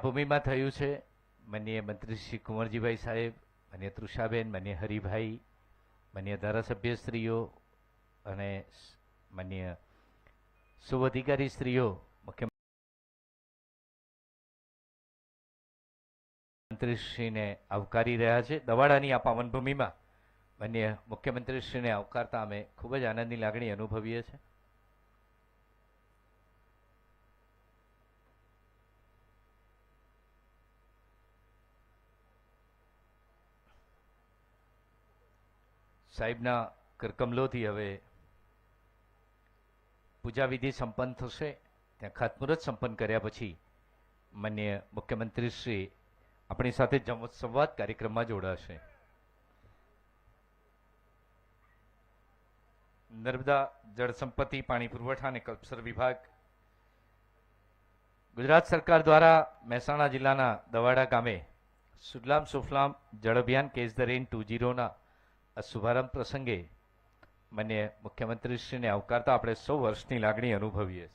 ભૂમિમાં થયું છે. માનનીય મંત્રી શ્રી કુંવરજીભાઈ સાહેબ, માનનીય તૃષાબેન, માનનીય હરિભાઈ, માનનીય ધારાસભ્યશ્રીઓ અને માનનીય સૌ અધિકારી શ્રીઓ, મુખ્યમંત્રીશ્રીને આવકારી રહ્યા છે. દવાડાની આ પાવન ભૂમિમાં માનનીય મુખ્યમંત્રીશ્રીને આવકારતા અમે ખૂબ જ આનંદની લાગણી અનુભવીએ છીએ. સાહેબના કરકમલોથી હવે પૂજાવિધિ સંપન્ન થશે. ત્યાં ખાતમુહૂર્ત સંપન્ન કર્યા પછી માનનીય મુખ્યમંત્રીશ્રી આપણી સાથે સંવાદ કાર્યક્રમમાં જોડાશે. નર્મદા જળ સંપત્તિ, પાણી પુરવઠા અને કલ્પસર વિભાગ, ગુજરાત સરકાર દ્વારા મહેસાણા જિલ્લાના દવાડા ગામે સુજલામ સુફલામ જળ અભિયાન કેચ ધ રેન 2.0ના શુભારંભ પ્રસંગે માનનીય મુખ્યમંત્રીશ્રીને આવકારતા આપણે સૌ વર્ષની લાગણી અનુભવીએ છીએ.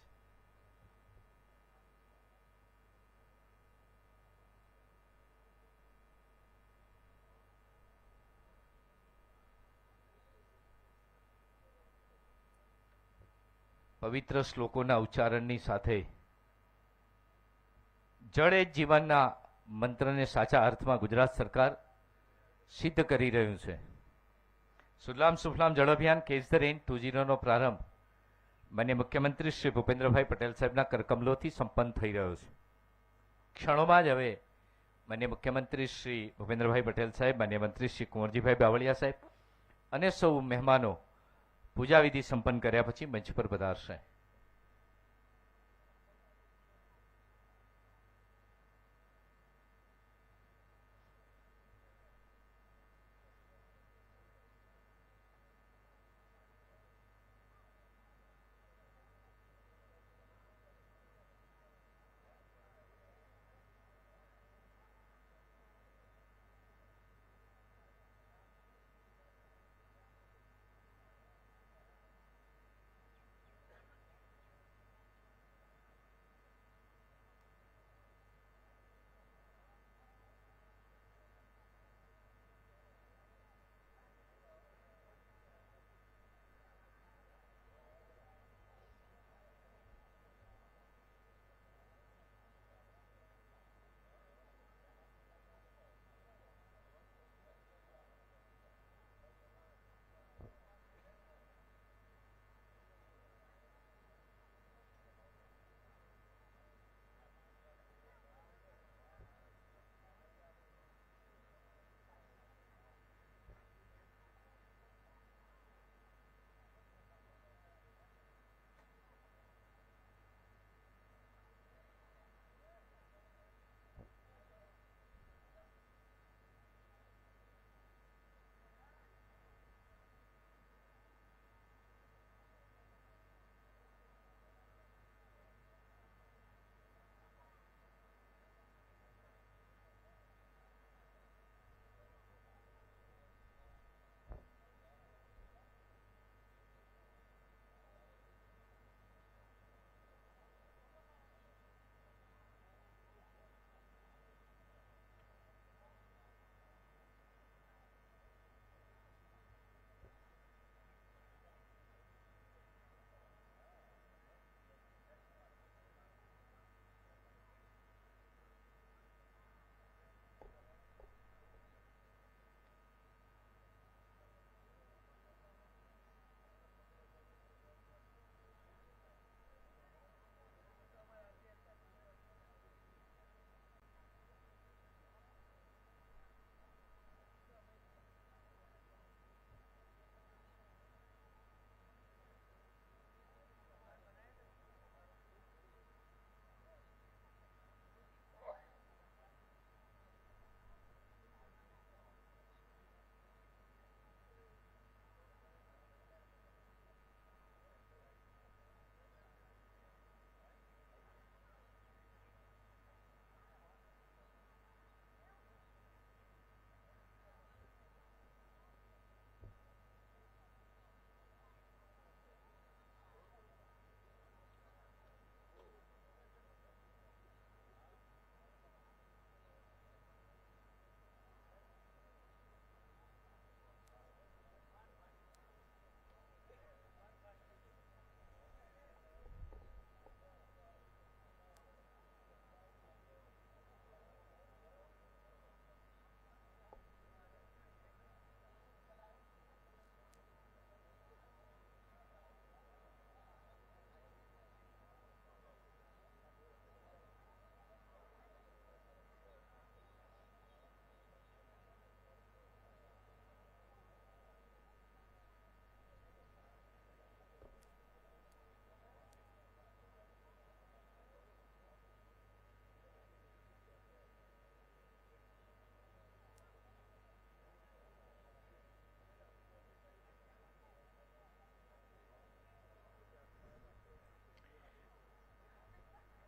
પવિત્ર શ્લોકોના ઉચ્ચારણની સાથે જળ એ જીવનના મંત્રને સાચા અર્થમાં ગુજરાત સરકાર સિદ્ધ કરી રહ્યું છે. સુજલામ સુફલામ જળ અભિયાન કેચ ધ રેન 2.0નો પ્રારંભ માનનીય મુખ્યમંત્રી શ્રી ભૂપેન્દ્રભાઈ પટેલ સાહેબના કરકમલોથી સંપન્ન થઈ રહ્યો છે. ક્ષણોમાં જ હવે માનનીય મુખ્યમંત્રી શ્રી ભૂપેન્દ્રભાઈ પટેલ સાહેબ, માનનીય મંત્રી શ્રી કુંવરજીભાઈ બાવળિયા સાહેબ અને સૌ મહેમાનો પૂજાવિધિ સંપન્ન કર્યા પછી મંચ પર પધારશે.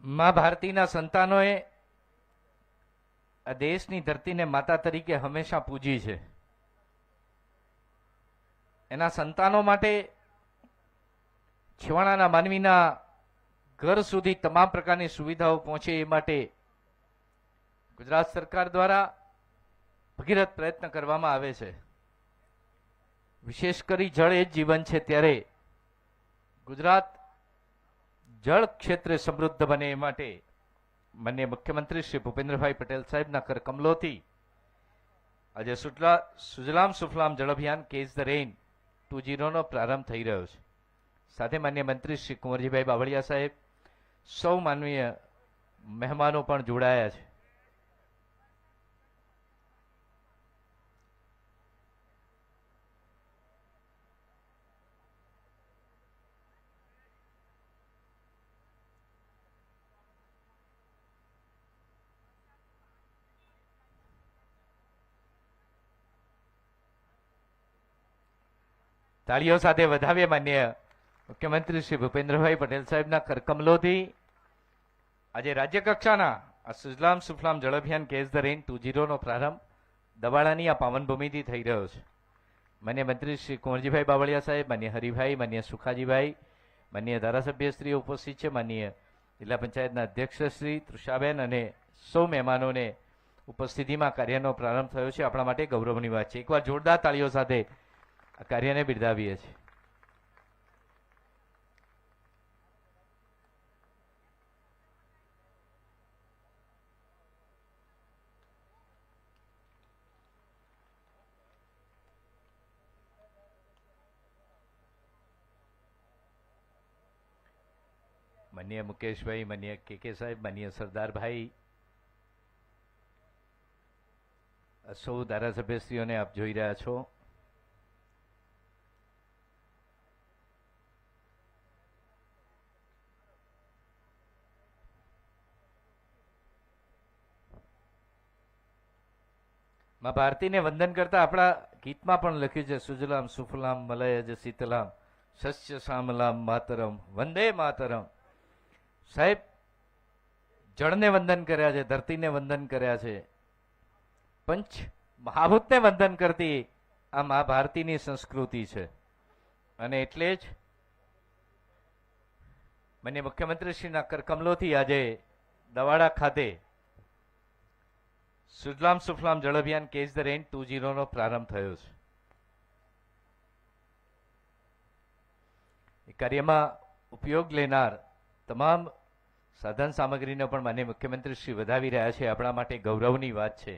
મા ભારતીના સંતાનોએ આ દેશની ધરતીને માતા તરીકે હંમેશા પૂજી છે. એના સંતાનો માટે છેવાડાના માનવીના ઘર સુધી તમામ પ્રકારની સુવિધાઓ પહોંચે એ માટે ગુજરાત સરકાર દ્વારા ભગીરથ પ્રયત્ન કરવામાં આવે છે. વિશેષ કરી જળ એ જ જીવન છે, ત્યારે ગુજરાત જળ ક્ષેત્રે સમૃદ્ધ બને એ માટે માનનીય મુખ્યમંત્રી શ્રી ભૂપેન્દ્રભાઈ પટેલ સાહેબના કરકમલોથી આજે સુજલામ સુફલામ જળ અભિયાન કેચ ધ રેઇન 2.0 નો પ્રારંભ થઈ રહ્યો છે. સાથે માન્ય મંત્રી શ્રી કુંવરજીભાઈ બાવળિયા સાહેબ, સૌ માનવીય મહેમાનો પણ જોડાયા છે. તાળીઓ સાથે વધાવીએ માન્ય મુખ્યમંત્રી શ્રી ભૂપેન્દ્રભાઈ પટેલ સાહેબના કરકમલોથી આજે રાજ્ય કક્ષાના આ સુજલામ સુફલામ જળ અભિયાન કેચ ધ રેઇન 2.0 નો પ્રારંભ દવાડાની આ પાવનભૂમિથી થઈ રહ્યો છે. માન્ય મંત્રી શ્રી કુંવરજીભાઈ બાવળિયા સાહેબ, માન્ય હરિભાઈ, માન્ય સુખાજીભાઈ, માન્ય ધારાસભ્યશ્રીઓ ઉપસ્થિત છે, માન્ય જિલ્લા પંચાયતના અધ્યક્ષ શ્રી તૃષાબેન અને સૌ મહેમાનોને ઉપસ્થિતિમાં કાર્યનો પ્રારંભ થયો છે. આપણા માટે ગૌરવની વાત છે. એકવાર જોરદાર તાળીઓ સાથે આ કાર્યને બિરદાવીએ છીએ. માન્ય મુકેશભાઈ, માન્ય કે સાહેબ, માન્ય સરદારભાઈ, સૌ ધારાસભ્યશ્રીઓને આપ જોઈ રહ્યા છો. માં ભારતીને વંદન કરતા આપણા ગીતમાં પણ લખ્યું છે, સુજલામ સુફલામ મલયજ શીતલામ શસ્ય શ્યામલામ માતરમ વંદે માતરમ. સાહેબ, જળને વંદન કર્યા છે, ધરતીને વંદન કર્યા છે, પંચ મહાભૂતને વંદન કરતી આ મા ભારતીની સંસ્કૃતિ છે. અને એટલે જ મને મુખ્યમંત્રીશ્રીના કરકમલોથી આજે દવાડા ખાતે સુજલામ સુફલામ જળ અભિયાન કેચ ધ રેઇન 2.0 નો પ્રારંભ થયો છે. એ કાર્યમાં ઉપયોગ લેનાર તમામ સાધન સામગ્રીને પણ માનનીય મુખ્યમંત્રી શ્રી વધાવી રહ્યા છે. આપણા માટે ગૌરવની વાત છે.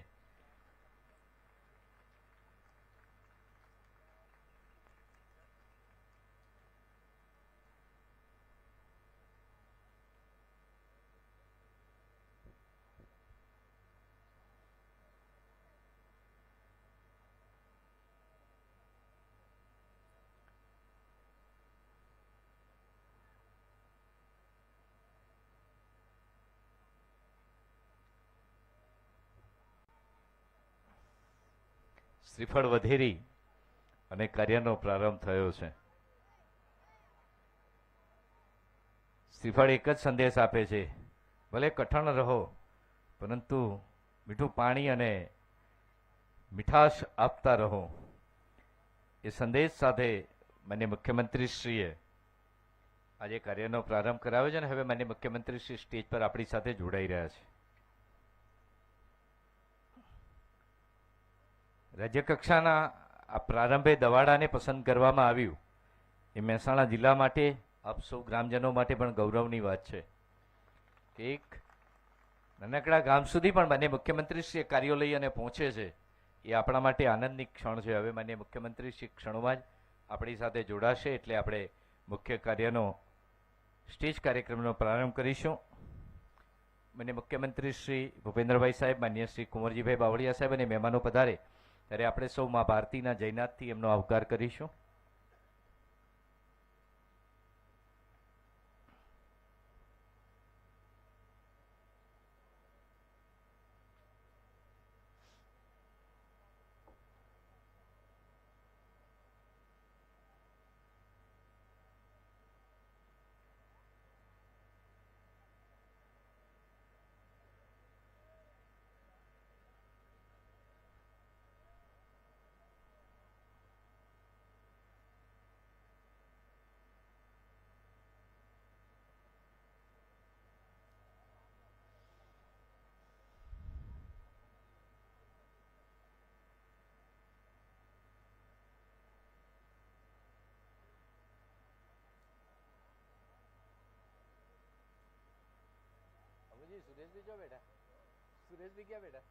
શ્રીફળ વધેરી અને કાર્યનો પ્રારંભ થયો છે. શ્રીફળ એક જ સંદેશ આપે છે, ભલે કઠણ રહો પરંતુ મીઠું પાણી અને મીઠાશ આપતા રહો. એ સંદેશ સાથે માન્ય મુખ્યમંત્રીશ્રીએ આજે કાર્યનો પ્રારંભ કરાવ્યો છે અને હવે માન્ય મુખ્યમંત્રીશ્રી સ્ટેજ પર આપણી સાથે જોડાઈ રહ્યા છે. રાજ્ય કક્ષાના આ પ્રારંભે દવાડાને પસંદ કરવામાં આવ્યું એ મહેસાણા જિલ્લા માટે, આપ સૌ ગ્રામજનો માટે પણ ગૌરવની વાત છે કે એક નાનકડા ગામ સુધી પણ માન્ય મુખ્યમંત્રીશ્રી કાર્યો લઈ અને પહોંચે છે. એ આપણા માટે આનંદની ક્ષણ છે. હવે માન્ય મુખ્યમંત્રીશ્રી ક્ષણોમાં જ આપણી સાથે જોડાશે એટલે આપણે મુખ્ય કાર્યનો સ્ટેજ કાર્યક્રમનો પ્રારંભ કરીશું. માન્ય મુખ્યમંત્રી શ્રી ભૂપેન્દ્રભાઈ સાહેબ, માન્ય શ્રી કુંવરજીભાઈ બાવળિયા સાહેબ અને મહેમાનો પધારે ત્યારે આપણે સૌ મા ભારતીના જયનાથથી એમનો આવકાર કરીશું. સુરેશભાઈ જો બેટા, સુરેશભાઈ ક્યાં બેટા?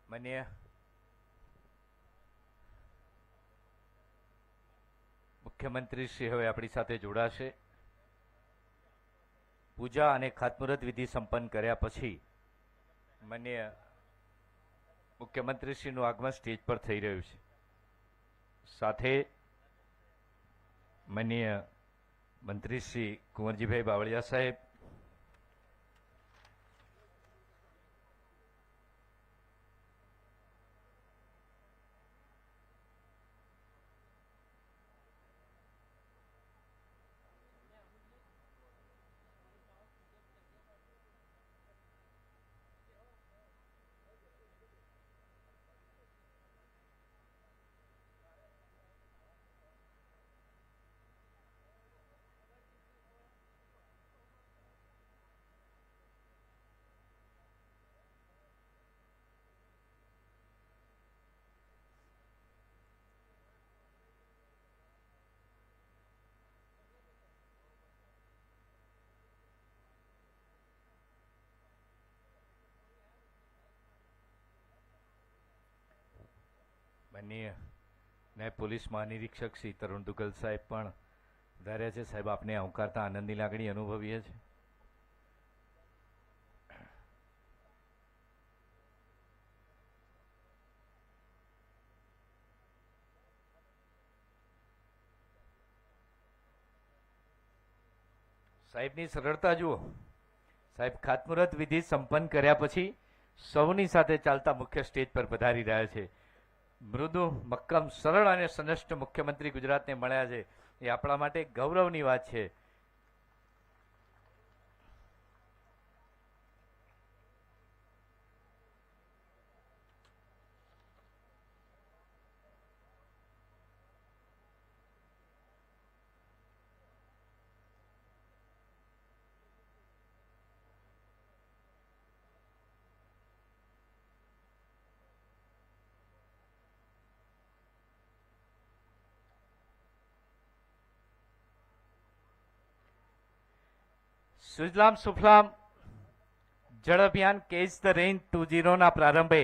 માન્ય મુખ્યમંત્રી શ્રી હવે આપણી સાથે જોડાશે. પૂજા અને ખાતમુહૂર્ત વિધિ સંપન્ન કર્યા પછી માન્ય મુખ્યમંત્રી શ્રીનું આગમન સ્ટેજ પર થઈ રહ્યું છે. સાથે માન્ય મંત્રી શ્રી કુંવરજીભાઈ બાવળિયા સાહેબ, માનનીય નાયબ પોલીસ મહાનિરીક્ષક શ્રી તરુણ દુગલ સાહેબ પણ વધાર્યા છે. સાહેબ, આપને આવકારતા આનંદની લાગણી અનુભવીએ છીએ. સાહેબની સરળતા જુઓ. સાહેબ ખાતમુહૂર્ત વિધિ સંપન્ન કર્યા પછી સૌની સાથે ચાલતા મુખ્ય સ્ટેજ પર પધારી રહ્યા છે. મૃદુ, મક્કમ, સરળ અને સનષ્ટ મુખ્યમંત્રી ગુજરાતને મળ્યા છે. એ આપણા માટે ગૌરવની વાત છે. સુજલામ સુફલામ જળ અભિયાન કેચ ધ રેઇન 2.0 ના પ્રારંભે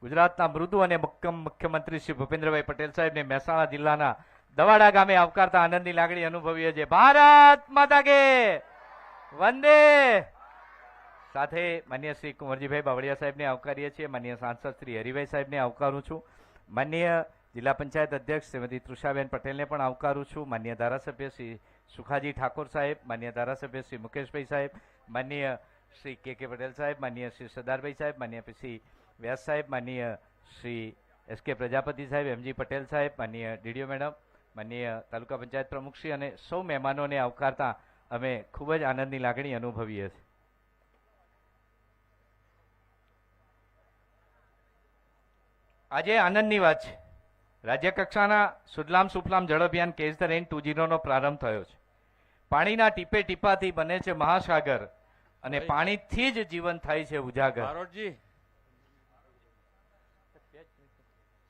ગુજરાતના મૃદુ અને મક્કમ મુખ્યમંત્રી શ્રી ભૂપેન્દ્રભાઈ પટેલ સાહેબને મહેસાણા જિલ્લાના દવાડા ગામે આવકારતા આનંદની લાગણી અનુભવીએ છીએ. ભારત માતા કે વંદે. સાથે માન્ય શ્રી કુંવરજીભાઈ બાવળિયા સાહેબને આવકારીએ છીએ. માન્ય સાંસદ શ્રી હરિભાઈ સાહેબને આવકારું છું. માન્ય જિલ્લા પંચાયત અધ્યક્ષ શ્રીમતી તૃષાબેન પટેલને પણ આવકારું છું. માન્ય ધારાસભ્ય શ્રી સુખાજી ઠાકોર સાહેબ, માન્ય ધારાસભ્ય શ્રી મુકેશભાઈ સાહેબ, માન્ય શ્રી કે પટેલ સાહેબ, માન્ય શ્રી સરદારભાઈ સાહેબ, માન્ય શ્રી વ્યાસ સાહેબ, માન્ય શ્રી એસ.કે. પ્રજાપતિ સાહેબ, એમ.જી. પટેલ સાહેબ, માન્ય ડીડીઓ મેડમ, માન્ય તાલુકા પંચાયત પ્રમુખશ્રી અને સૌ મહેમાનોને આવકારતા અમે ખૂબ જ આનંદની લાગણી અનુભવીએ છીએ. આજે આનંદની વાત છે. રાજ્ય કક્ષાના સુજલામ સુફલામ જળ અભિયાન કેચ ધ રેઇન 2.0 નો પ્રારંભ થયો છે. પાણીના ટીપે ટીપાથી બને છે મહાસાગર અને પાણીથી જ જીવન થાય છે ઉજાગર.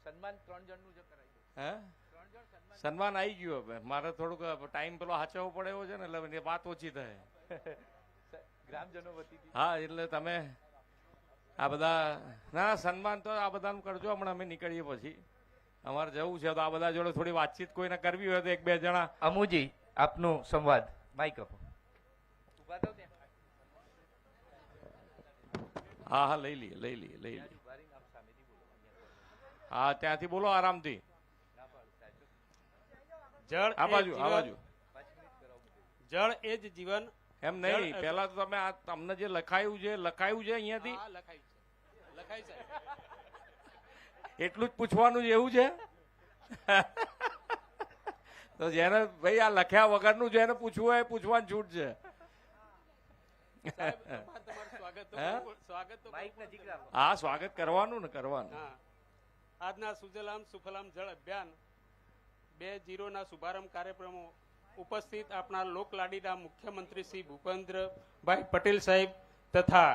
સન્માન 3 જણનું જ કરાયું. સન્માન આવી ગયું. હવે મારે થોડુંક ટાઈમ પેલો સાચવવો પડે એવો છે ને, એટલે વાત ઓછી થાય. ગ્રામજનો વતી. હા, એટલે તમે આ બધા ના સન્માન તો આ બધાનું કરજો. હમણાં અમે નીકળીએ પછી અમારે જવું છે તો આ બધા જોડે થોડી વાતચીત કોઈને કરવી હોય તો 1-2 જણા. અમુજી, આપનું સંવાદ. માઈક આપો. હા હા, લઈ લઈએ. હા, ત્યાંથી બોલો આરામથી. જળ આ બાજુ જળ એ જ જીવન. એમ નહીં, પેલા તો તમે તમને જે લખાયું છે અહીંયાથી લખાય છે. એટલું જ પૂછવાનું છે એવું છે? તો જેને ભાઈ આ લખ્યા વગરનું જેને પૂછવું હોય એ પૂછવાની છૂટ છે. હા, સ્વાગત કરવાનું ને કરવાનું. આજના સુજલામ સુફલામ જળ અભિયાન 2.0 ના શુભારંભ કાર્યક્રમો ઉપસ્થિત આપણા લોકલાડીના મુખ્યમંત્રી શ્રી ભૂપેન્દ્રભાઈ પટેલ સાહેબ તથા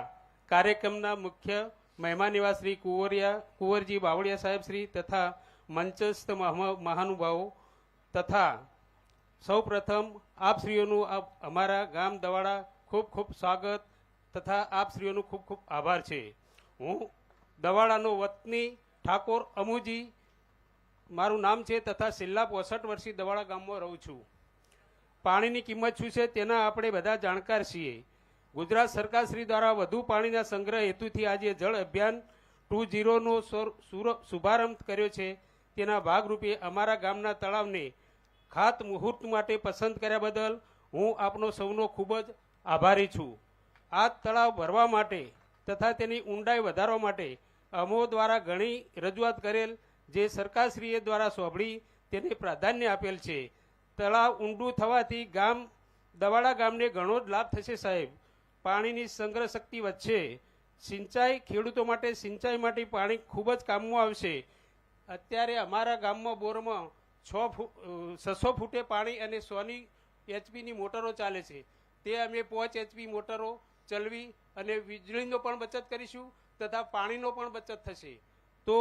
કાર્યક્રમના મુખ્ય મહેમાન એવા શ્રી કુંવરજી બાવળિયા સાહેબ શ્રી તથા મંચસ્થ મહાનુભાવો તથા સૌ પ્રથમ આપશ્રીઓનું અમારા ગામ દવાડા ખૂબ ખૂબ સ્વાગત તથા આપશ્રીઓનું ખૂબ ખૂબ આભાર છે. હું દવાડાનો વતની ઠાકોર અમુજી મારું નામ છે તથા છેલ્લા 65 વર્ષથી દવાડા ગામમાં રહું છું. પાણીની કિંમત શું છે તેના આપણે બધા જાણકાર છીએ. ગુજરાત સરકાર શ્રી દ્વારા વધુ પાણીના સંગ્રહ હેતુથી આજે જળ અભિયાન 2.0નો શુભારંભ કર્યો છે. તેના ભાગરૂપે અમારા ગામના તળાવને ખાત મુહૂર્ત માટે પસંદ કર્યા બદલ હું આપનો સૌનો ખૂબ જ આભારી છું. આ તળાવ ભરવા માટે તથા તેની ઊંડાઈ વધારવા માટે અમો દ્વારા ઘણી રજૂઆત કરેલ, જે સરકારશ્રીએ દ્વારા સોંપડી તેને પ્રાધાન્ય આપેલ છે. તળાવ ઊંડું થવાથી દવાડા ગામને ઘણો જ લાભ થશે સાહેબ. પાણીની સંગ્રહ શક્તિ વધશે. સિંચાઈ ખેડૂતો માટે સિંચાઈ માટે પાણી ખૂબ જ કામમાં આવશે. અત્યારે અમારા ગામમાં બોરમાં 600 ફૂટે પાણી અને 100 HP મોટરો ચાલે છે. તે અમે 5 HP મોટરો ચલાવી અને વીજળીનો પણ બચત કરીશું તથા પાણીનો પણ બચત થશે. તો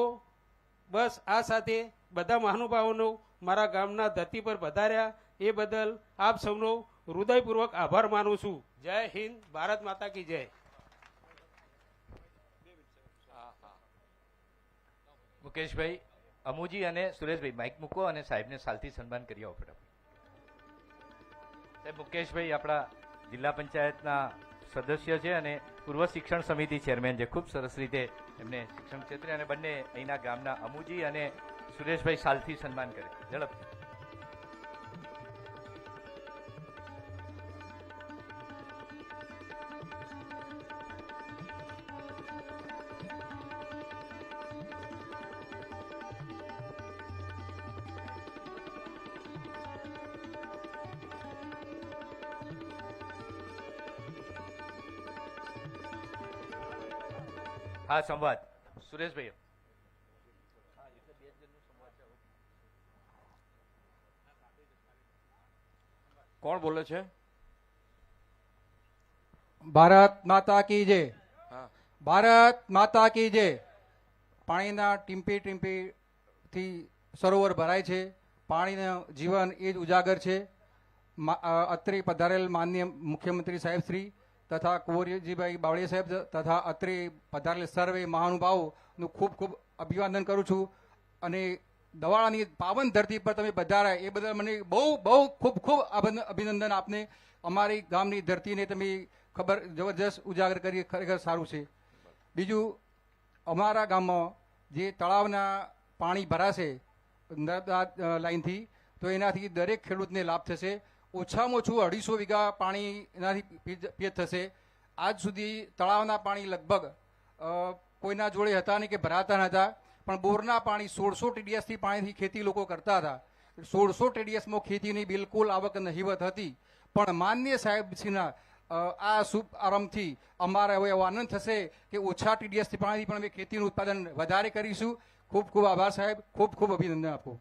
બસ આ સાથે બધા મહાનુભાવોનો મારા ગામના ધરતી પર પધાર્યા એ બદલ આપ સૌનો હૃદયપૂર્વક આભાર માનું છું. જય હિન્દ, ભારત માતા કી જય. મુકેશભાઈ, અમુજી અને સુરેશભાઈ માઇક મૂકો અને સાહેબને સાલથી સન્માન કરી આવો ફટાફટ. સાહેબ, મુકેશભાઈ આપણા જિલ્લા પંચાયતના સદસ્ય છે અને પૂર્વ શિક્ષણ સમિતિ ચેરમેન છે. ખૂબ સરસ રીતે એમને શિક્ષણ ક્ષેત્રે અને બંને અહીંના ગામના અમુજી અને સુરેશભાઈ સાલથી સન્માન કરે. ઝડપથી. હા, સંવાદ સુરેશભાઈ. કોણ બોલે છે? ભારત માતા કી જય. હા, ભારત માતા કી જય. પાણીના ટીમ્પી ટીમ્પીથી સરોવર ભરાય છે. પાણીનું જીવન એ જ ઉજાગર છે. અત્રે પધારેલ માનનીય મુખ્યમંત્રી સાહેબ શ્રી તથા કુંવરજીભાઈ બાવળિયા સાહેબ તથા અત્રે પધારેલ સર્વે મહાનુભાવોનું ખૂબ ખૂબ અભિવાદન કરું છું. અને દવાડાની પાવન ધરતી પર તમે પધાર્યા એ બદલ મને બહુ બહુ ખૂબ ખૂબ અભિનંદન આપને. અમારી ગામની ધરતીને તમે ખબર જબરજસ્ત ઉજાગર કરી, ખરેખર સારું છે. બીજું, અમારા ગામમાં જે તળાવના પાણી ભરાશે નર્મદા લાઈનથી, તો એનાથી દરેક ખેડૂતને લાભ થશે. ઓછામાં ઓછું 250 વીઘા પાણી એનાથી પિયત થશે. આજ સુધી તળાવના પાણી લગભગ કોઈના જોડે હતા નહીં કે ભરાતા નહોતા, પણ બોરના પાણી 1600 TDSથી પાણીથી ખેતી લોકો કરતા હતા. 1600 TDSમાં ખેતીની બિલકુલ આવક નહીવત હતી. પણ માનનીય સાહેબશ્રીના આ શુભ આરંભથી અમારે હવે એવો આનંદ થશે કે ઓછા TDSથી પાણીથી પણ અમે ખેતીનું ઉત્પાદન વધારે કરીશું. ખૂબ ખૂબ આભાર સાહેબ, ખૂબ ખૂબ અભિનંદન આપો.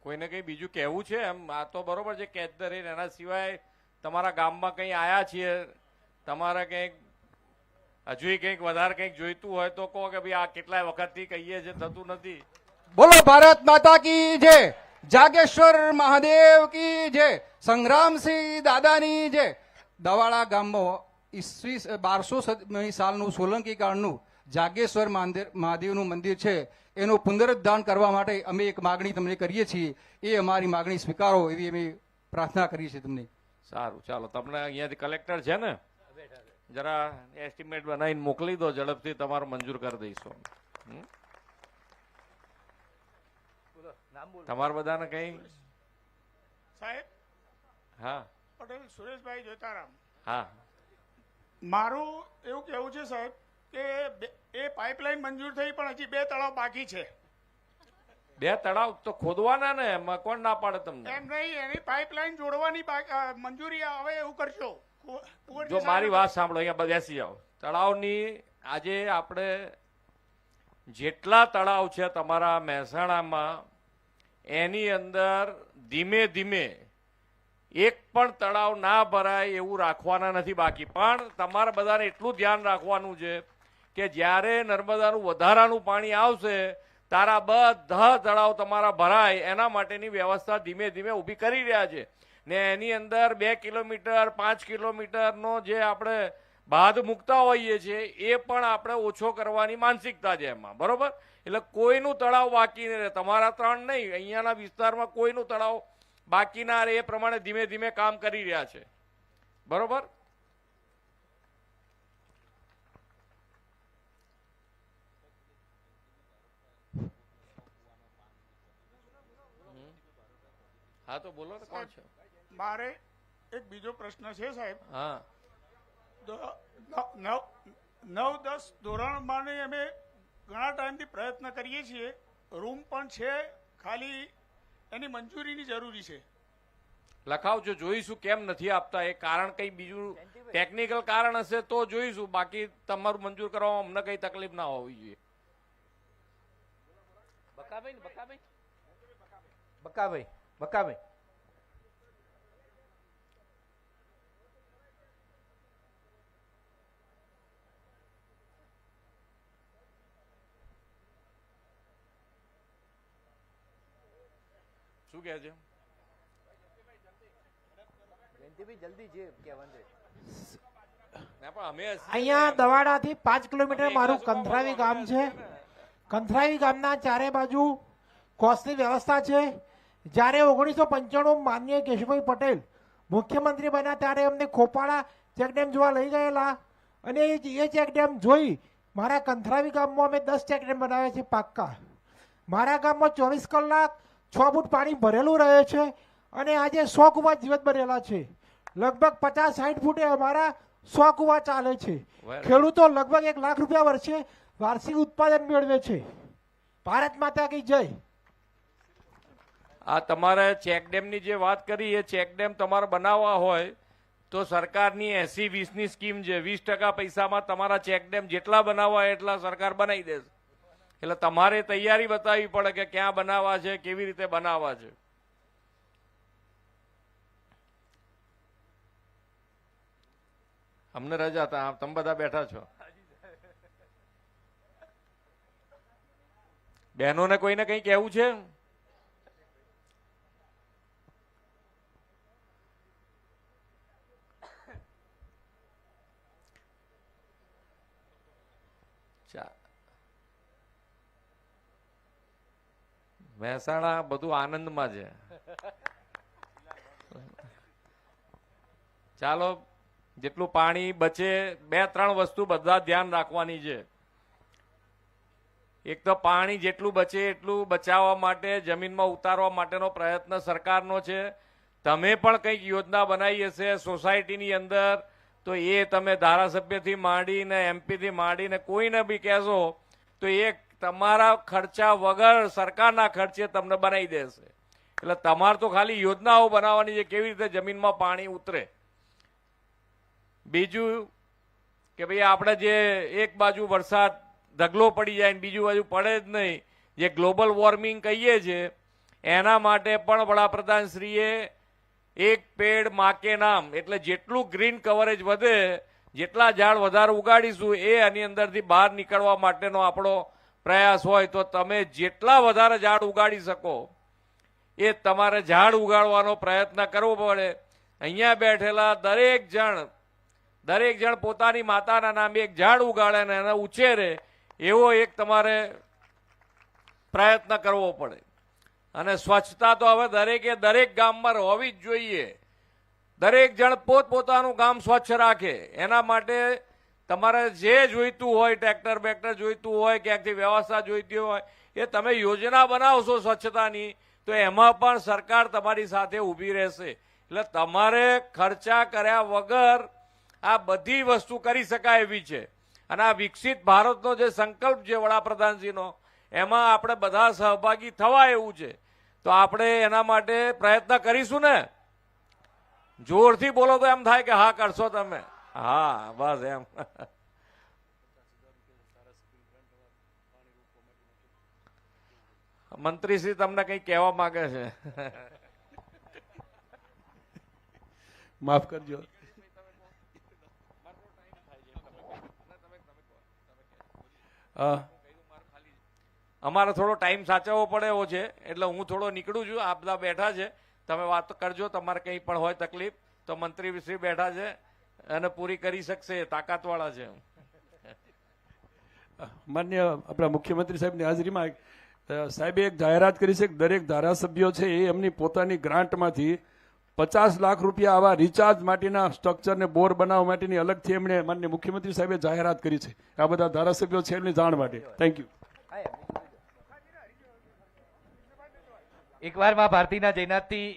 કોઈને કંઈ બીજું કહેવું છે? એમ આ તો બરોબર છે કેચ ધ રેન. એના સિવાય તમારા ગામમાં કંઈ આયા છીએ, તમારે કંઈક હજુ કંઈક વધારે કંઈક જોઈતું હોય તો કહો કે ભાઈ આ કેટલાય વખતથી કહીએ છે, થતું નથી. બોલો ભારત માતા કી જય. જાગેશ્વર મહાદેવ કી જય. સંગ્રામસિંહ દાદાની જય. દવાડા ગામમાં 1200 સાલનું સોલંકી કાળનું જાગેશ્વર મહાદેવનું મંદિર છે. એનું પુનરુદ્ધાર કરવા માટે અમે એક માગણી તમને કરીએ છીએ. એ અમારી માગણી સ્વીકારો એવી અમે પ્રાર્થના કરીએ છીએ તમને. સારું, ચાલો. તમને અહીંયાથી કલેક્ટર છે ને, જરા એસ્ટિમેટ બનાવીને મોકલી દો, ઝડપથી તમારું મંજૂર કરી દઈશું. તમારે બધાને કઈ? સાહેબ, હા, પટેલ સુરેશભાઈ જોતારામ. હા, મારું એવું કહેવું છે સાહેબ કે એ પાઇપલાઇન મંજૂર થઈ પણ હજી 2 તળાવ બાકી છે. 2 તળાવ તો ખોદવાના ને, એમાં કોણ ના પાડે તમને? એમ નહીં, એની પાઇપલાઇન જોડવાની મંજૂરી આવે એવું કરશો. જો મારી વાત સાંભળો, અહીંયા બેસી જાઓ. તળાવની આજે આપણે જેટલા તળાવ છે તમારા મહેસાણામાં, એની અંદર ધીમે ધીમે એક પણ તળાવ ના ભરાય એવું રાખવાના નથી. બાકી પણ તમારે બધાને એટલું ધ્યાન રાખવાનું છે કે જ્યારે નર્મદાનું વધારાનું પાણી આવશે તારા બધા તળાવ તમારા ભરાય એના માટેની વ્યવસ્થા ધીમે ધીમે ઊભી કરી રહ્યા છે. ને એની અંદર 2 કિલોમીટર 5 કિલોમીટરનો જે આપણે બાદ મૂકતા હોઈએ છીએ એ પણ આપણે ઓછો કરવાની માનસિકતા છે એમાં, બરોબર? એટલે કોઈનું તળાવ બાકી નહીં રહે. તમારા 3 નહીં, અહીંયાના વિસ્તારમાં કોઈનું તળાવ બાકી ના રહે એ પ્રમાણે ધીમે ધીમે કામ કરી રહ્યા છે, બરોબર? હા તો બોલો ને, કોણ છે? મારે એક બીજો પ્રશ્ન છે સાહેબ. હા, 9-10 ધોરણમાં અમે ઘણા ટાઈમથી પ્રયત્ન કરીએ છીએ, રૂમ પણ છે, ખાલી એની મંજૂરીની જરૂરી છે. લખાવજો, જોઈશું કેમ નથી આપતા. એ કારણ કઈ બીજું ટેકનિકલ કારણ હશે તો જોઈશું, બાકી તમારું મંજૂર કરવામાં અમને કઈ તકલીફ ના હોવી જોઈએ. બકાભાઈ શું કહે છે? ના, પણ અમે અહીંયા દવાડાથી 5 કિલોમીટર મારું કંથરાવી ગામ છે. કંથરાવી ગામના ચારે બાજુ કોસની વ્યવસ્થા છે. જ્યારે 1995 માનનીય કેશુભાઈ પટેલ મુખ્યમંત્રી બન્યા ત્યારે અમને ખોપાળા ચેકડેમ જોવા લઈ ગયેલા અને એ ચેકડેમ જોઈ મારા કંથરાવી ગામમાં અમે 10 ચેકડેમ બનાવ્યા છે પાક્કા. મારા ગામમાં 24 કલાક 6 ફૂટ પાણી ભરેલું રહે છે અને આજે 100 કુવા જીવત ભરેલા છે. લગભગ 50-60 ફૂટે અમારા 100 કુવા ચાલે છે. ખેડૂતો લગભગ 1 લાખ રૂપિયા વર્ષે વાર્ષિક ઉત્પાદન મેળવે છે. ભારત માતા કી જય. આ તમારે ચેકડેમની જે વાત કરી એ ચેકડેમ તમારે બનાવવા હોય તો સરકારની 80-20ની સ્કીમ છે. 20% પૈસામાં તમારા ચેકડેમ જેટલા બનાવવા હોય એટલા સરકાર બનાવી દેશે. એટલે તમારે તૈયારી બતાવવી પડે કે ક્યાં બનાવવા છે, કેવી રીતે બનાવવા છે. અમને રજા હતા, તમે બધા બેઠા છો. બહેનોને કોઈને કંઈ કહેવું છે? મહેસાણા બધું આનંદમાં છે. ચાલો, જેટલું પાણી બચે 2-3 વસ્તુ બધા ધ્યાન રાખવાની છે. એક તો પાણી જેટલું બચે એટલું બચાવવા માટે જમીનમાં ઉતારવા માટેનો પ્રયત્ન સરકારનો છે. તમે પણ કંઈક યોજના બનાવી હશે સોસાયટીની અંદર તો એ તમે ધારાસભ્યથી માંડીને એમપીથી માંડીને કોઈને બી કહેશો તો એ તમારા ખર્ચા વગર સરકારના ખર્ચે તમને બનાવી દેશે. એટલે તમારે તો ખાલી યોજનાઓ બનાવવાની છે કેવી રીતે જમીનમાં પાણી ઉતરે. બીજું કે ભાઈ આપણે જે એક બાજુ વરસાદ ઢગલો પડી જાય ને બીજું બાજુ પડે જ નહીં, જે ગ્લોબલ વોર્મિંગ કહીએ છીએ એના માટે પણ વડાપ્રધાનશ્રીએ એક પેડ માં કે નામ એટલે જેટલું ગ્રીન કવરેજ વધે, જેટલા ઝાડ વધારે ઉગાડીશું એ આની અંદરથી બહાર નીકળવા માટેનો આપણો પ્રયાસ હોય. તો તમે જેટલા વધારે ઝાડ ઉગાડી શકો એ તમારે ઝાડ ઉગાડવાનો પ્રયત્ન કરવો પડે. અહીંયા બેઠેલા દરેક જણ પોતાની માતાના નામે એક ઝાડ ઉગાડે ને એને ઉછેરે એવો એક તમારે પ્રયત્ન કરવો પડે. અને સ્વચ્છતા તો હવે દરેક ગામમાં હોવી જ જોઈએ. દરેક જણ પોતપોતાનું ગામ સ્વચ્છ રાખે એના માટે તમારે જે જોઈતું હોય, ટ્રેક્ટર બેક્ટર જોઈતું હોય, ક્યાંકથી વ્યવસ્થા જોઈતી હોય એ તમે યોજના બનાવશો સ્વચ્છતાની તો એમાં પણ સરકાર તમારી સાથે ઊભી રહેશે. એટલે તમારે ખર્ચા કર્યા વગર આ બધી વસ્તુ કરી શકાય એવી છે. અને આ વિકસિત ભારતનો જે સંકલ્પ છે વડાપ્રધાનજીનો એમાં આપણે બધા સહભાગી થવા એવું છે. તો આપણે એના માટે પ્રયત્ન કરીશું ને. જોરથી બોલો તો એમ થાય કે હા કરશો તમે. હા બસ એમ. મંત્રીશ્રી તમને કંઈ કહેવા માંગે છે? માફ કરજો. અમારે થોડો ટાઈમ સાચવવો પડે એવો છે એટલે હું થોડો નીકળું છું. આ બધા બેઠા છે, તમે વાત કરજો. તમારે કંઈ પણ હોય તકલીફ તો મંત્રી શ્રી બેઠા છે અને પૂરી કરી શકશે, તાકાતવાળા છે. માન્ય આપણા મુખ્યમંત્રી સાહેબની હાજરીમાં સાહેબે એક જાહેરાત કરી છે કે દરેક ધારાસભ્યો છે એ એમની પોતાની ગ્રાન્ટમાંથી 50 લાખ રૂપિયા આવા રિચાર્જ માટેના સ્ટ્રક્ચરને બોર બનાવવા માટેની અલગથી એમણે માન્ય મુખ્યમંત્રી સાહેબે જાહેરાત કરી છે. આ બધા ધારાસભ્યો છે એમની જાણ માટે. Thank you. એકવાર માં ભારતીના જયનાથથી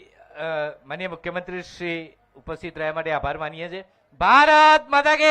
માનનીય મુખ્યમંત્રી શ્રી ઉપસ્થિત રહ્યા માટે આભાર માનીએ છીએ. ભારત માતા કે